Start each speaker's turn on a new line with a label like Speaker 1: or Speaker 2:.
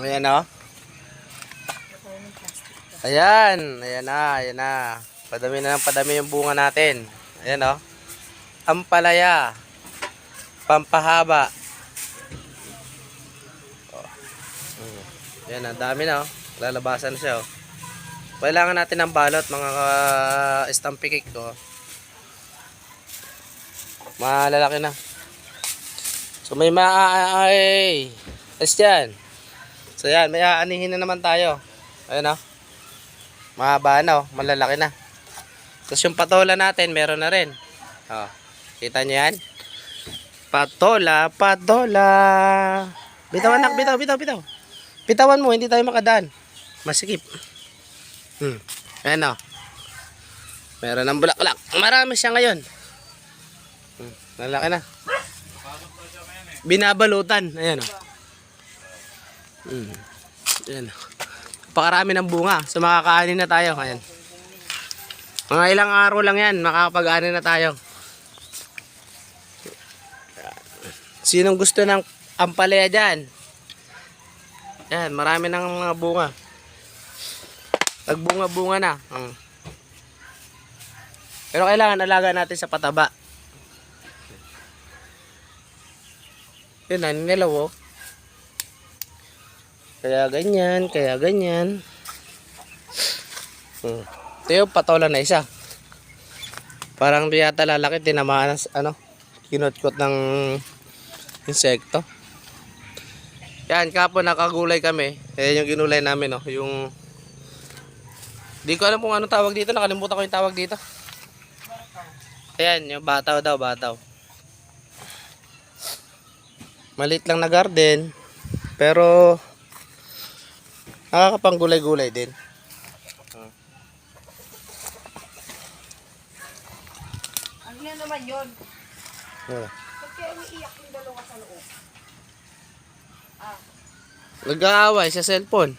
Speaker 1: Ayan o. Ayan. Ayan na. Ayan na. Padami na ng padami yung bunga natin. Ayan o. Ampalaya. Pampahaba. Ayan, ang dami na o. Lalabasan na siya o. Kailangan natin ng balot mga stampikik ko. Malalaki na. So may ay yan. So yan, may aanihin na naman tayo. Ayan o. Mahaba na o, malalaki na. Tapos yung patola natin, meron na rin. O, kita nyo yan? Patola, patola. Bitawan nak, bitaw. Bitawan mo, hindi tayo makadaan. Masikip. Ayan o. Meron ng bulaklak. Marami siya ngayon. Lalaki na. Binabalutan. Ayan o. Ayan o. Pakarami ng bunga. So makakaanin na tayo. Ayan. Mga ilang araw lang yan. Makakapag-anin na tayo. Sinong gusto ng ampalaya dyan? Ayan. Marami ng mga bunga. Nagbunga-bunga na. Pero kailangan alaga natin sa pataba. Yun na, nilaw oh. Kaya ganyan, kaya ganyan. Ito yung patola na isa. Parang di yata lalaki, tinamaan ng kinot-kot ng insekto. Yan, kapon nakagulay kami. Ayan yung ginulay namin, oh. Yung di ko alam kung ano tawag dito, nakalimutan ko yung tawag dito. Ayan, yung bataw daw, bataw. Maliit lang na garden, pero nakakapanggulay-gulay din.
Speaker 2: Ano yan naman yun? Ba't kaya umiiyak yung dalawa sa loob?
Speaker 1: Nag-aaway sa cellphone.